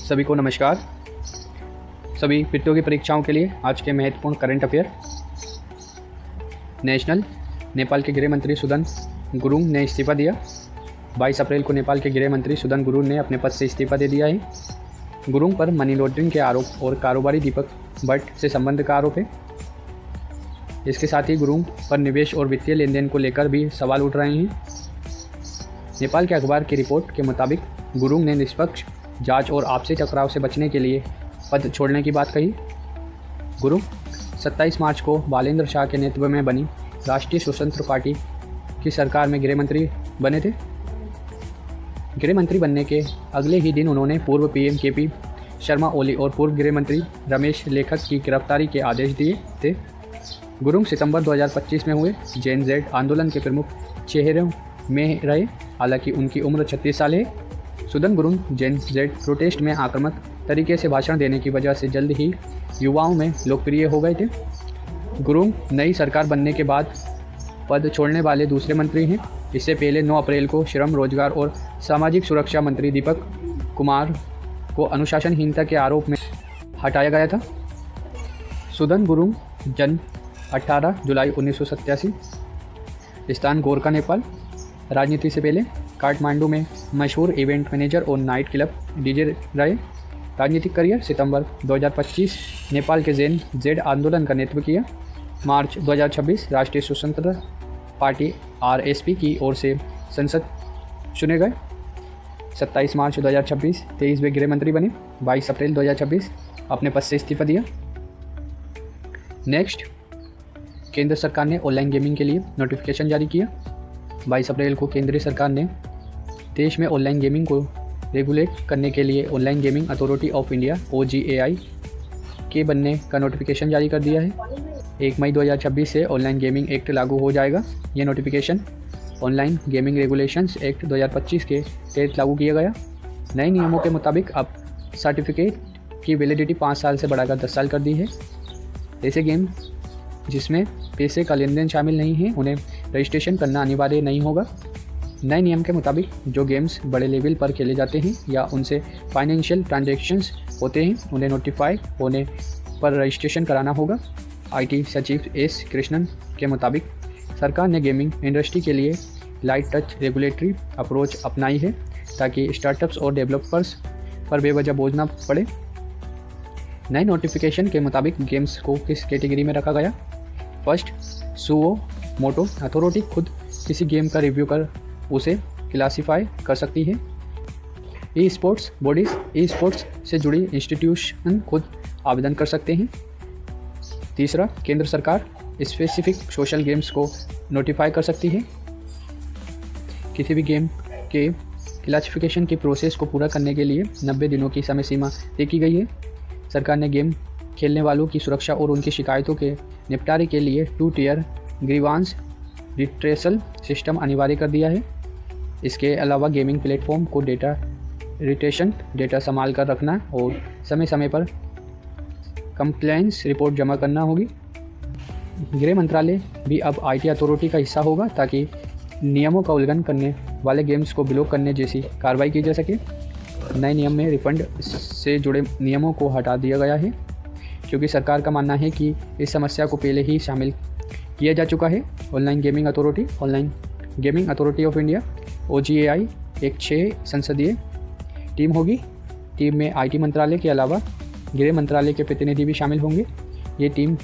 सभी को नमस्कार। सभी प्रतियोगी परीक्षाओं के लिए आज के महत्वपूर्ण करंट अफेयर। नेशनल, नेपाल के गृह मंत्री सुदन गुरुङ ने इस्तीफा दिया। 22 अप्रैल को नेपाल के गृह मंत्री सुदन गुरुङ ने अपने पद से इस्तीफा दे दिया है। गुरुङ पर मनी लॉन्ड्रिंग के आरोप और कारोबारी दीपक भट्ट से संबंध का आरोप है। इसके साथ ही गुरुङ पर निवेश और वित्तीय लेन देन को लेकर भी सवाल उठ रहे हैं। नेपाल के अखबार की रिपोर्ट के मुताबिक गुरुङ ने निष्पक्ष जांच और आपसी टकराव से बचने के लिए पद छोड़ने की बात कही। गुरुङ 27 मार्च को बालेंद्र शाह के नेतृत्व में बनी राष्ट्रीय स्वतंत्र पार्टी की सरकार में गृह मंत्री बने थे। गृह मंत्री बनने के अगले ही दिन उन्होंने पूर्व पीएम केपी शर्मा ओली और पूर्व गृह मंत्री रमेश लेखक की गिरफ्तारी के आदेश दिए थे। गुरुङ सितंबर 2025 में हुए जेन-ज़ेड आंदोलन के प्रमुख चेहरों में रहे। हालांकि उनकी उम्र 36 साल है। सुदन गुरुङ जेन-ज़ेड प्रोटेस्ट में आक्रामक तरीके से भाषण देने की वजह से जल्द ही युवाओं में लोकप्रिय हो गए थे। गुरुङ नई सरकार बनने के बाद पद छोड़ने वाले दूसरे मंत्री हैं। इससे पहले 9 अप्रैल को श्रम, रोजगार और सामाजिक सुरक्षा मंत्री दीपक कुमार को अनुशासनहीनता के आरोप में हटाया गया था। सुदन गुरुङ जन्म 18 जुलाई 1987, स्थान गोरखा, नेपाल। राजनीति से पहले काठमांडू में मशहूर इवेंट मैनेजर और नाइट क्लब डीजे रहे। राजनीतिक करियर सितंबर 2025 नेपाल के जेन-ज़ेड आंदोलन का नेतृत्व किया। मार्च 2026 राष्ट्रीय स्वतंत्र पार्टी आरएसपी की ओर से संसद चुने गए। 27 मार्च 2026 23वें गृह मंत्री बने। 22 अप्रैल 2026 अपने पद से इस्तीफा दिया। नेक्स्ट, केंद्र सरकार ने ऑनलाइन गेमिंग के लिए नोटिफिकेशन जारी किया। 22 अप्रैल को केंद्रीय सरकार ने देश में ऑनलाइन गेमिंग को रेगुलेट करने के लिए online gaming authority of India OGAI के बनने का नोटिफिकेशन जारी कर दिया है। 1 मई 2026 से ऑनलाइन गेमिंग एक्ट लागू हो जाएगा। यह notification online gaming regulations act 2025 के तहत लागू किया गया। नए नियमों के मुताबिक अब सर्टिफिकेट की वैलिडिटी 5 साल से बढ़ाकर 10 साल कर दी है। ऐसे गेम जिसमें पैसे का लेन देन शामिल नहीं है उन्हें रजिस्ट्रेशन करना अनिवार्य नहीं होगा। नए नियम के मुताबिक जो गेम्स बड़े लेवल पर खेले जाते हैं या उनसे फाइनेंशियल ट्रांजैक्शंस होते हैं उन्हें नोटिफाई होने पर रजिस्ट्रेशन कराना होगा। IT सचिव S कृष्णन के मुताबिक सरकार ने गेमिंग इंडस्ट्री के लिए लाइट टच रेगुलेटरी अप्रोच अपनाई है ताकि स्टार्टअप्स और डेवलपर्स पर बेवजह बोझ न पड़े। नए नोटिफिकेशन के मुताबिक गेम्स को किस कैटेगरी में रखा गया। फर्स्ट, सुओ मोटो अथॉरिटी खुद किसी गेम का रिव्यू कर उसे क्लासीफाई कर सकती है। E sports bodies, e sports से जुड़ी इंस्टीट्यूशन खुद आवेदन कर सकते हैं। तीसरा, केंद्र सरकार स्पेसिफिक सोशल गेम्स को नोटिफाई कर सकती है। किसी भी गेम के क्लासिफिकेशन की प्रोसेस को पूरा करने के लिए 90 दिनों की समय सीमा तय की गई है। सरकार ने गेम खेलने वालों की सुरक्षा और उनकी शिकायतों के निपटारे के लिए 2 टियर ग्रीवांस रिट्रेसल सिस्टम अनिवार्य कर दिया है। इसके अलावा गेमिंग प्लेटफॉर्म को डेटा संभाल कर रखना और समय समय पर कंप्लेंट्स रिपोर्ट जमा करना होगी। गृह मंत्रालय भी अब IT अथॉरिटी का हिस्सा होगा ताकि नियमों का उल्लंघन करने वाले गेम्स को ब्लॉक करने जैसी कार्रवाई की जा सके। नए नियम में रिफंड से जुड़े नियमों को हटा दिया गया है क्योंकि सरकार का मानना है कि इस समस्या को पहले ही शामिल किया जा चुका है। Online gaming authority of India OGAI एक 6 संसदीय टीम होगी। टीम में IT मंत्रालय के अलावा गृह मंत्रालय के प्रतिनिधि भी शामिल होंगे। ये टीम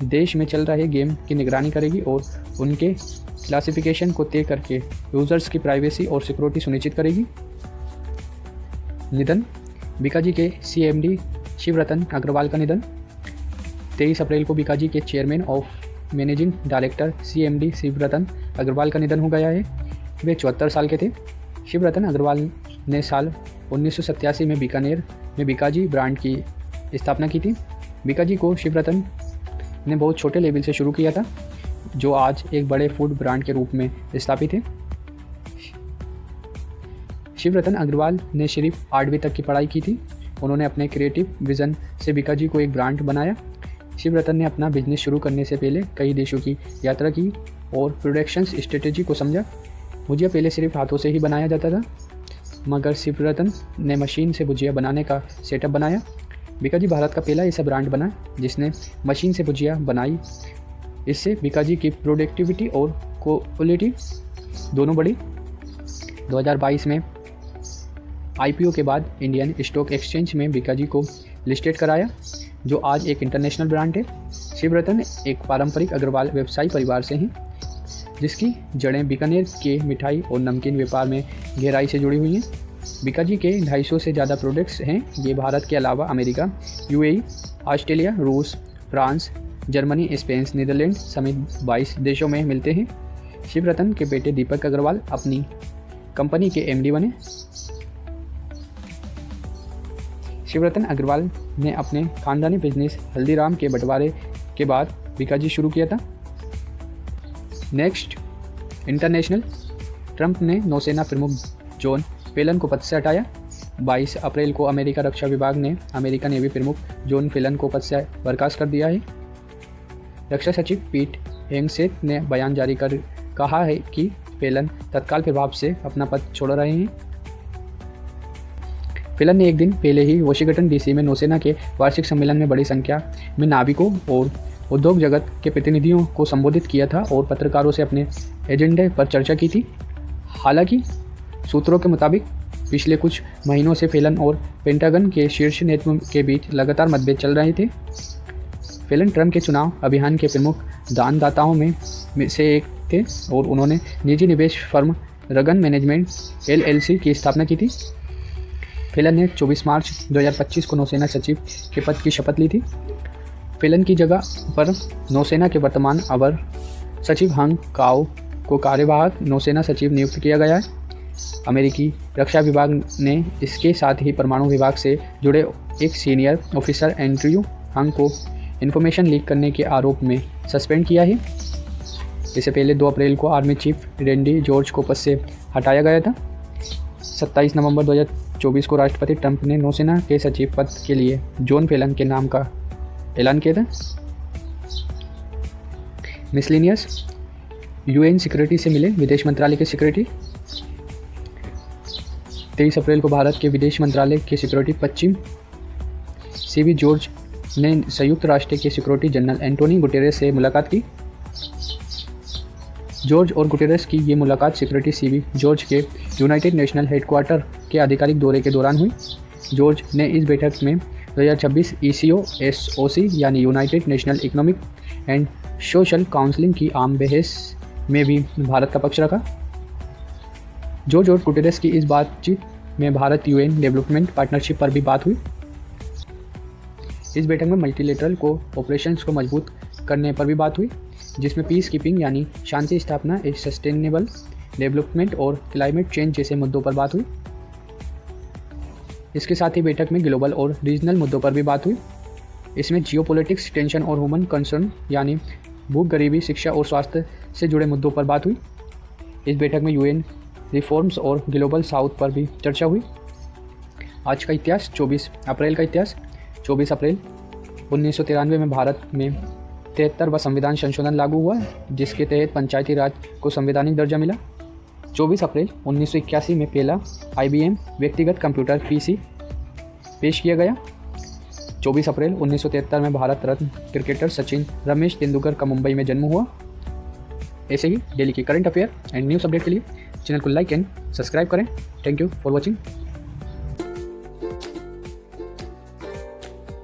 देश में चल रहे गेम की निगरानी करेगी और उनके क्लासिफिकेशन को तय करके यूज़र्स की प्राइवेसी और सिक्योरिटी सुनिश्चित करेगी। निधन, बीकाजी के CMD शिवरतन अग्रवाल का निधन। 23 अप्रैल को बीकाजी के chairman of managing director CMD Shivratan Agarwal का निधन हो गया है। वे 74 साल के थे। शिवरतन अग्रवाल ने साल 1987 में बीकानेर में बीकाजी ब्रांड की स्थापना की थी। बीकाजी को शिवरतन ने बहुत छोटे लेवल से शुरू किया था जो आज एक बड़े फूड ब्रांड के रूप में स्थापित है। शिवरतन अग्रवाल ने सिर्फ 8वीं तक की पढ़ाई की थी। उन्होंने अपने क्रिएटिव विज़न से बीकाजी को एक ब्रांड बनाया। शिवरतन ने अपना बिजनेस शुरू करने से पहले कई देशों की यात्रा की और प्रोडक्शन स्ट्रेटेजी को समझा। मुझे पहले सिर्फ हाथों से ही बनाया जाता था। मगर शिवरतन ने मशीन से भुजिया बनाने का सेटअप बनाया। बीकाजी भारत का पहला ऐसा ब्रांड बना जिसने मशीन से भुजिया बनाई। इससे बीकाजी की प्रोडक्टिविटी और क्वालिटी दोनों बढ़ी। 2022 में आईपीओ के बाद इंडियन स्टॉक एक्सचेंज में बीकाजी को लिस्टेड कराया, जो आज एक इंटरनेशनल ब्रांड है। शिवरतन एक पारंपरिक अग्रवाल व्यवसायी परिवार से हैं, जिसकी जड़ें बीकानेर के मिठाई और नमकीन व्यापार में गहराई से जुड़ी हुई हैं। बीकाजी के 250 से ज़्यादा प्रोडक्ट्स हैं। ये भारत के अलावा अमेरिका, यूएई, ऑस्ट्रेलिया, रूस, फ्रांस, जर्मनी, स्पेन, नीदरलैंड समेत 22 देशों में मिलते हैं। शिवरतन के बेटे दीपक अग्रवाल अपनी कंपनी के एमडी बने। शिवरतन अग्रवाल ने अपने खानदानी बिजनेस हल्दीराम के बंटवारे के बाद बीकाजी शुरू किया था। Next, international. ट्रंप ने नौसेना प्रमुख जॉन फेलन को पद से हटाया। 22 अप्रैल को अमेरिका रक्षा विभाग ने अमेरिका नेवी प्रमुख जॉन फेलन को पद से बर्खास्त कर दिया है। रक्षा सचिव पीट हेगसेथ ने बयान जारी कर कहा है कि फेलन तत्काल प्रभाव से अपना पद छोड़ रहे हैं। फेलन ने एक दिन पहले ही वाशिंगटन डीसी में नौसेना के वार्षिक सम्मेलन में बड़ी संख्या में नाविकों और उद्योग जगत के प्रतिनिधियों को संबोधित किया था और पत्रकारों से अपने एजेंडे पर चर्चा की थी। हालांकि सूत्रों के मुताबिक पिछले कुछ महीनों से फेलन और पेंटागन के शीर्ष नेतृत्व के बीच लगातार मतभेद चल रहे थे। फेलन ट्रंप के चुनाव अभियान के प्रमुख दानदाताओं में से एक थे और उन्होंने निजी निवेश फर्म रगन मैनेजमेंट एलएलसी की स्थापना की थी। फेलन ने 24 मार्च 2025 को नौसेना सचिव के पद की शपथ ली थी। फेलन की जगह पर नौसेना के वर्तमान अवर सचिव हंग काओ को कार्यवाहक नौसेना सचिव नियुक्त किया गया है। अमेरिकी रक्षा विभाग ने इसके साथ ही परमाणु विभाग से जुड़े एक सीनियर ऑफिसर एंड्रयू हंग को इन्फॉर्मेशन लीक करने के आरोप में सस्पेंड किया है। इससे पहले 2 अप्रैल को आर्मी चीफ रेंडी जॉर्ज को पद से हटाया गया था। 27 नवंबर 2024 को राष्ट्रपति ट्रंप ने नौसेना के सचिव पद के लिए जॉन फेलन के नाम का ऐलान किया था। मिसलेनियस, यूएन सिक्योरिटी से मिले विदेश मंत्रालय के सेक्रेटरी। 23 अप्रैल को भारत के विदेश मंत्रालय के सेक्रेटरी पश्चिम सीवी जॉर्ज ने संयुक्त राष्ट्र के सेक्रेटरी जनरल एंटोनी गुटेरेस से मुलाकात की। जॉर्ज और गुटेरेस की ये मुलाकात सेक्रेटरी सीवी जॉर्ज के यूनाइटेड नेशनल हेडक्वार्टर के आधिकारिक दौरे के दौरान हुई। जॉर्ज ने इस बैठक में 2026 ECO SOC यानी United national economic and social counselling की आम बहस में भी भारत का पक्ष रखा। जॉर्ज और गुटेरेस की इस बातचीत में भारत यूएन डेवलपमेंट पार्टनरशिप पर भी बात हुई। इस बैठक में मल्टीलेटरल कोऑपरेशंस को मजबूत करने पर भी बात हुई, जिसमें पीस कीपिंग यानी शांति स्थापना, सस्टेनेबल डेवलपमेंट और क्लाइमेट चेंज जैसे मुद्दों पर बात हुई। इसके साथ ही बैठक में ग्लोबल और रीजनल मुद्दों पर भी बात हुई। इसमें जियोपॉलिटिक्स, टेंशन और ह्यूमन कंसर्न यानी भूख, गरीबी, शिक्षा और स्वास्थ्य से जुड़े मुद्दों पर बात हुई। इस बैठक में यूएन रिफॉर्म्स और ग्लोबल साउथ पर भी चर्चा हुई। आज का इतिहास। 24 अप्रैल का इतिहास। 24 अप्रैल 1993 में भारत में 73वां संविधान संशोधन लागू हुआ, जिसके तहत पंचायती राज को संवैधानिक दर्जा मिला। 24 अप्रैल 1981 में पहला IBM व्यक्तिगत कंप्यूटर PC पेश किया गया। 24 अप्रैल 1973 में भारत रत्न क्रिकेटर सचिन रमेश तेंदुलकर का मुंबई में जन्म हुआ। ऐसे ही डेली के current affair and news update के लिए चैनल को लाइक एंड सब्सक्राइब करें। Thank you for watching.